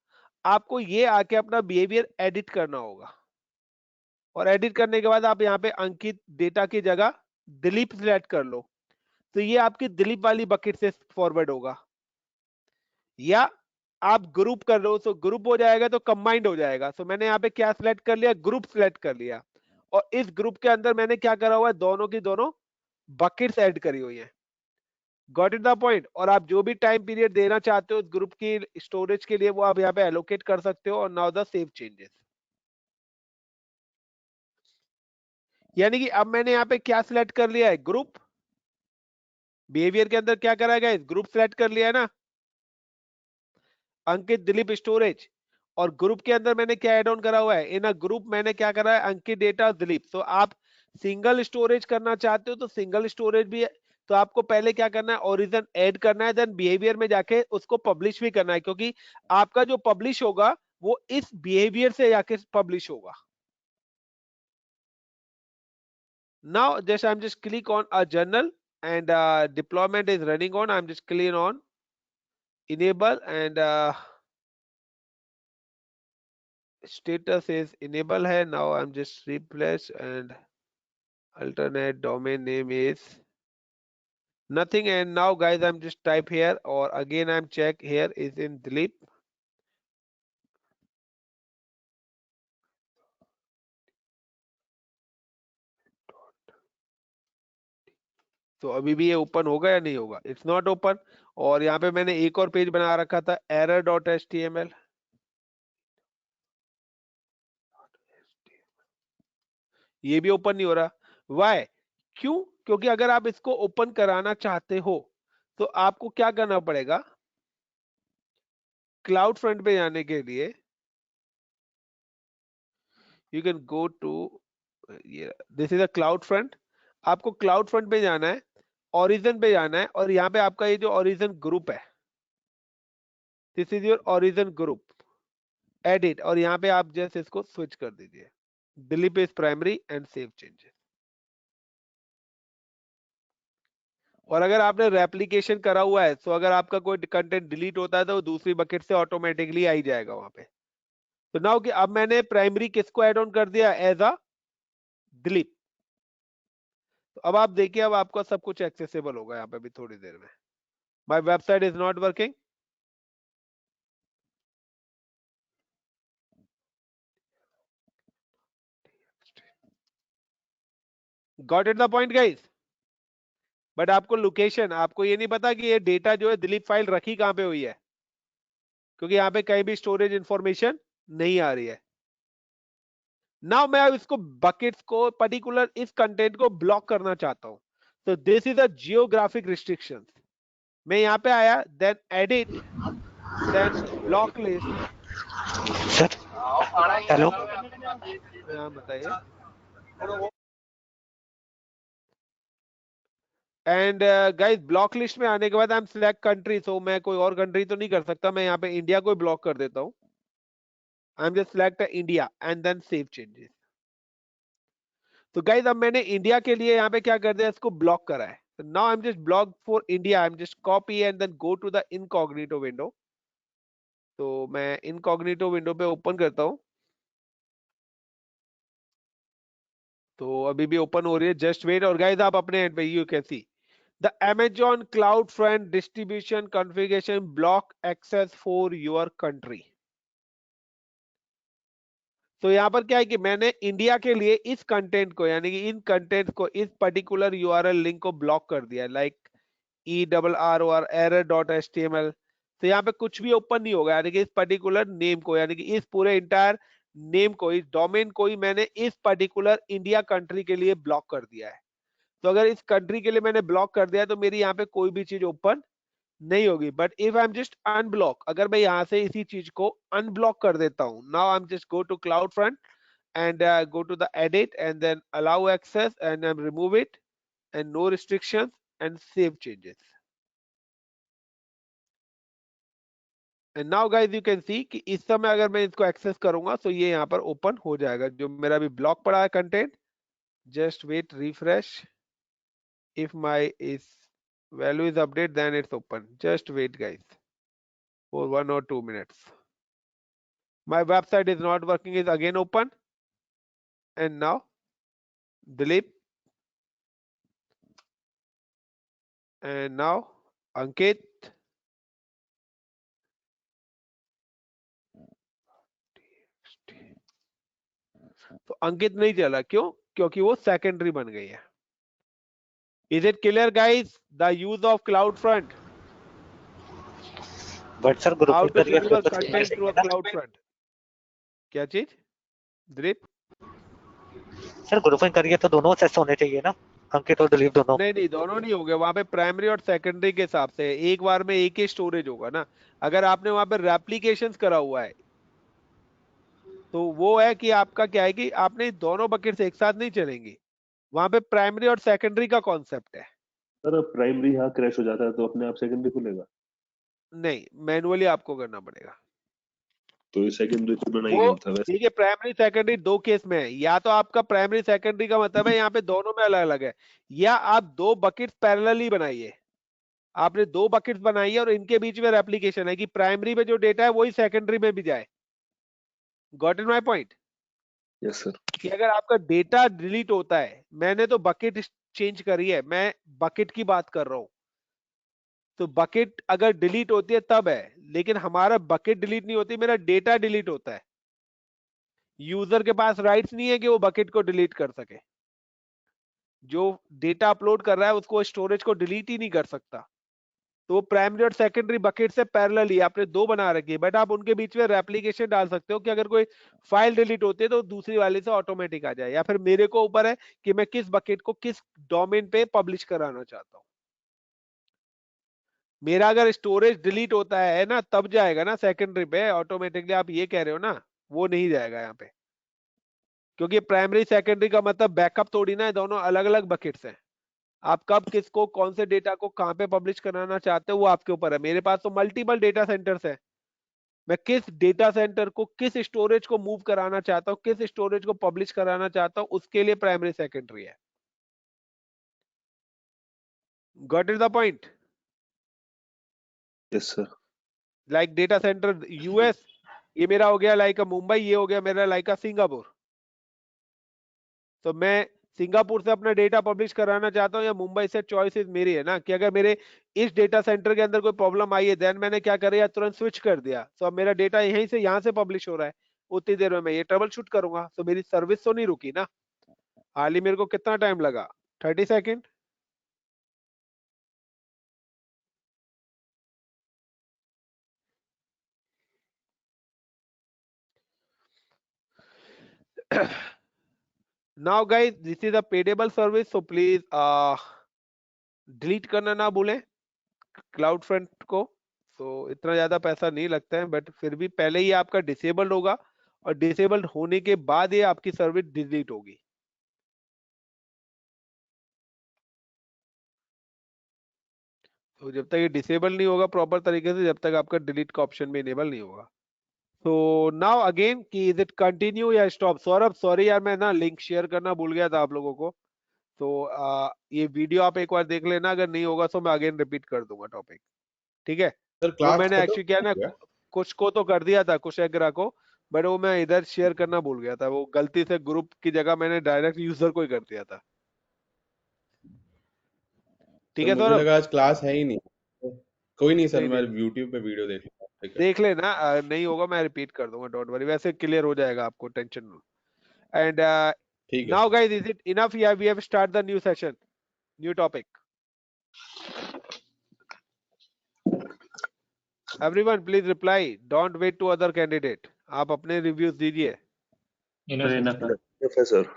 आपको ये आके अपना बिहेवियर एडिट करना होगा, और एडिट करने के बाद आप यहाँ पे अंकित डेटा की जगह दिलीप सिलेक्ट कर लो। तो ये आपकी दिलीप वाली बकेट से फॉरवर्ड होगा, या आप ग्रुप कर रहे हो तो ग्रुप हो जाएगा, तो कंबाइंड हो जाएगा। सो मैंने यहाँ पे क्या सिलेक्ट कर लिया, ग्रुप सिलेक्ट कर लिया, और इस ग्रुप के अंदर मैंने क्या करा हुआ है, दोनों की दोनों बकेट्स ऐड करी हुई है। Got it the point. और आप जो भी टाइम पीरियड देना चाहते हो ग्रुप की स्टोरेज के लिए वो आप यहाँ पे एलोकेट कर सकते हो। और नाउ द सेव चेंजेस, यानी कि अब मैंने यहाँ पे क्या सिलेक्ट कर लिया है, ग्रुप। बिहेवियर के अंदर क्या करा गया, ग्रुप सिलेक्ट कर लिया है ना, अंकित दिलीप स्टोरेज। और ग्रुप के अंदर मैंने क्या एड ऑन करा हुआ है, इन अ ग्रुप मैंने क्या करा है, अंकित डेटा दिलीप। तो आप सिंगल स्टोरेज करना चाहते हो तो सिंगल स्टोरेज भी है, तो आपको पहले क्या करना है, ओरिजिन ऐड करना है, देन बिहेवियर में जाके उसको पब्लिश भी करना है, क्योंकि आपका जो पब्लिश होगा वो इस बिहेवियर से जाके पब्लिश होगा। Now just I'm just click on a journal, and deployment is running on. I'm just clicking on enable, and status is enable hai. Now I'm just replace, and alternate domain name is nothing. And now guys I'm just type here, or again I'm check here is in Dilip. तो अभी भी ये open होगा या नहीं होगा, it's not open. और यहाँ पे मैंने एक और पेज बना रखा था error.html, ये भी ओपन नहीं हो रहा। वाई, क्यों? क्योंकि अगर आप इसको ओपन कराना चाहते हो तो आपको क्या करना पड़ेगा, क्लाउड फ्रंट पे जाने के लिए you can go to, this is a cloud front. आपको क्लाउड फ्रंट पे जाना है, ओरिजिन पे जाना है, और यहाँ पे आपका ये जो ओरिजिन ग्रुप है, this is your origin group, edit, और यहाँ पे आप जैसे इसको स्विच कर दीजिए, Dilip is primary, and save changes. और अगर आपने रेप्लिकेशन करा हुआ है तो अगर आपका कोई कंटेंट डिलीट होता है तो वो दूसरी बकेट से ऑटोमेटिकली आ ही जाएगा वहां पे। तो नाउ कि अब मैंने प्राइमरी किसको ऐड ऑन कर दिया, एज अ दिलीप। तो अब आप देखिए, अब आपका सब कुछ एक्सेसिबल होगा यहाँ पे भी थोड़ी देर में। My website is not working, got it the point guys. But आपको लोकेशन, आपको ये नहीं पता कि ये डेटा जो है दिलीप फाइल रखी कहां पे हुई है, क्योंकि यहाँ पे कहीं भी स्टोरेज इंफॉर्मेशन नहीं आ रही है। नाउ मैं अब इसको बकेट्स को पर्टिकुलर इस कंटेंट को ब्लॉक करना चाहता हूं, तो this is a geographic restriction. मैं यहाँ पे आया, then edit, then block list. Sir hello, हाँ बताइए। एंड गाइस ब्लॉक लिस्ट में आने के बाद आई एम सिलेक्ट कंट्री, सो मैं कोई और कंट्री तो नहीं कर सकता, मैं यहाँ पे इंडिया को ब्लॉक कर देता हूँ। I am just select India and then save changes. तो गाइस अब मैंने इंडिया के लिए यहाँ पे क्या कर दिया, इसको ब्लॉक करा है। Now I am just block for India, I am just copy and then go to the incognito window. तो मैं इनकॉग्निटो विंडो पे ओपन करता हूँ, तो अभी भी ओपन हो रही है, जस्ट वेट। और गाइस आप अपने एंड पे you can see the Amazon CloudFront distribution configuration block access for your country। तो यहाँ पर क्या है कि मैंने इंडिया के लिए इस कंटेंट को, यानी कि इन कंटेंट को, इस पर्टिकुलर URL लिंक को ब्लॉक कर दिया, लाइक ERROR error.html। तो यहाँ पे कुछ भी ओपन नहीं होगा, यानी कि इस पर्टिकुलर नेम को, यानी कि इस पूरे इंटायर नेम को, इस डोमेन को ही मैंने इस पर्टिकुलर इंडिया कंट्री के लिए ब्लॉक कर दिया है। तो अगर इस कंट्री के लिए मैंने ब्लॉक कर दिया तो मेरी यहाँ पे कोई भी चीज ओपन नहीं होगी। But if I am just unblock, अगर मैं यहाँ से इसी चीज को अनब्लॉक कर देता हूँ, now I am just go to cloud front and go to the edit and then allow access and remove it and no restrictions and save changes। and now guys you can see कि इस समय अगर मैं इसको access करूंगा तो ये यहाँ पर ओपन हो जाएगा, जो मेरा भी ब्लॉक पड़ा है content. Just wait, refresh, if my is value is update then it's open, just wait guys for 1 or 2 minutes। my website is not working is again open, and now Dilip And now Ankit. तो अंकित नहीं चला, क्यों? क्योंकि वो secondary बन गई है। Is it clear, guys? The use of CloudFront. But sir How grouping to करिए deliver तो चाहिए content through a ना CloudFront. क्या चीज? दिलीप? सर, ग्रुपिंग करिए तो दोनों सेस होने चाहिए ना, अंकित और दिलीप दोनों। नहीं, दोनों नहीं होंगे, वहां पे प्राइमरी और सेकेंडरी के हिसाब से एक बार में एक ही स्टोरेज होगा ना। अगर आपने वहां पे रेप्लिकेशंस करा हुआ है तो वो है कि आपका क्या है कि आपने दोनों बकेट्स एक साथ नहीं चलेंगी। वहां पे प्राइमरी और सेकेंडरी का कॉन्सेप्ट है। सर प्राइमरी यहाँ क्रैश हो जाता है तो अपने आप सेकेंडरी खुलेगा? नहीं, मैनुअली आपको करना पड़ेगा। तो ये सेकेंडरी तो बनाई वो गेम था वैसे। देखिए, प्राइमरी सेकेंडरी दो केस में है। या तो आपका प्राइमरी सेकेंडरी का मतलब है यहाँ पे दोनों में अलग अलग है, या आप दो बकेट्स पैरेलली बनाइए। आपने दो बकेट्स बनाई है और इनके बीच में रेप्लिकेशन है कि प्राइमरी में जो डेटा है वही सेकेंडरी में भी जाए। Got in my point? Yes sir. कि अगर आपका डेटा डिलीट होता है, मैंने तो बकेट चेंज करी है, मैं बकेट की बात कर रहा हूं, तो बकेट अगर डिलीट होती है तब है, लेकिन हमारा बकेट डिलीट नहीं होती, मेरा डेटा डिलीट होता है। यूजर के पास राइट्स नहीं है कि वो बकेट को डिलीट कर सके। जो डेटा अपलोड कर रहा है उसको स्टोरेज को डिलीट ही नहीं कर सकता। तो वो प्राइमरी और सेकेंडरी बकेट से पैरेलल ही आपने दो बना रखी है, बट आप उनके बीच में रेप्लिकेशन डाल सकते हो कि अगर कोई फाइल डिलीट होती है तो दूसरी वाले से ऑटोमेटिक आ जाए, या फिर मेरे को ऊपर है कि मैं किस बकेट को किस डोमेन पे पब्लिश कराना चाहता हूं। मेरा अगर स्टोरेज डिलीट होता है ना तब जाएगा ना सेकेंडरी पे ऑटोमेटिकली, आप ये कह रहे हो ना, वो नहीं जाएगा यहाँ पे। क्योंकि प्राइमरी सेकेंडरी का मतलब बैकअप थोड़ी ना है, दोनों अलग अलग बकेट्स हैं। आप कब किसको कौन से डेटा को कहां पे पब्लिश कराना चाहते हो वो आपके ऊपर है। मेरे पास तो मल्टीपल डेटा सेंटर्स है, मैं किस डेटा सेंटर को किस स्टोरेज को मूव कराना चाहता हूं, किस स्टोरेज को पब्लिश कराना चाहता हूं, उसके लिए प्राइमरी सेकेंडरी है। Got it the point? Yes sir. Like data centre US, ये मेरा हो गया लाइक मुंबई, ये हो गया मेरा लाइक सिंगापुर। तो मैं सिंगापुर से अपना डेटा पब्लिश कराना चाहता हूं या मुंबई से, चॉइसेस मेरी है ना। कि अगर मेरे इस डेटा सेंटर के अंदर कोई प्रॉब्लम आई है, देन मैंने क्या कर दिया, तुरंत स्विच कर दिया, तो अब मेरा डेटा यहीं से यहाँ से पब्लिश हो रहा है, उतनी देर में मैं ये ट्रबल शूट करूंगा, तो मेरी सर्विस तो नहीं रुकी ना। हाल ही मेरे को कितना टाइम लगा, 30 second. Now guys, this is a payable service, so please delete करना ना भूलें क्लाउड फ्रंट को। तो इतना ज्यादा पैसा नहीं लगता है, बट फिर भी पहले ही आपका डिसेबल्ड होगा, और डिसेबल्ड होने के बाद ये आपकी सर्विस डिलीट होगी। तो जब तक ये डिसेबल नहीं होगा प्रॉपर तरीके से, जब तक आपका डिलीट का ऑप्शन भी इनेबल नहीं होगा। तो नाउ अगेन कि इज इट कंटिन्यू या स्टॉप? सौरभ सॉरी यार, मैं ना लिंक शेयर करना भूल गया था आप लोगों को। तो ये वीडियो आप एक बार देख लेना, अगर नहीं होगा तो मैं अगेन रिपीट कर दूंगा टॉपिक, ठीक है? सर वो क्लास मैंने खत्म एक्चुअली क्या ना, हो गया? कुछ को तो कर दिया था, कुछ एग्रा को, बट वो मैं इधर शेयर करना भूल गया था। वो गलती से ग्रुप की जगह मैंने डायरेक्ट यूजर को ही कर दिया था। ठीक सर है मुझे सौरभ? लगा आज क्लास है ही नहीं। तो कोई नहीं सर, नहीं मैं नहीं, यूट्यूब पे वीडियो देख लूंगा, ठीक है। देख लेना, नहीं होगा मैं रिपीट कर दूंगा, डोंट वरी, वैसे क्लियर हो जाएगा आपको, टेंशन नो। एंड ठीक है now sir. Guys, is it enough? या we have start the new session, new topic? Everyone please reply, don't wait to other candidate, आप अपने रिव्यूज दीजिए। इनफ है सर। सर।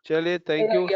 चलिए, थैंक यू।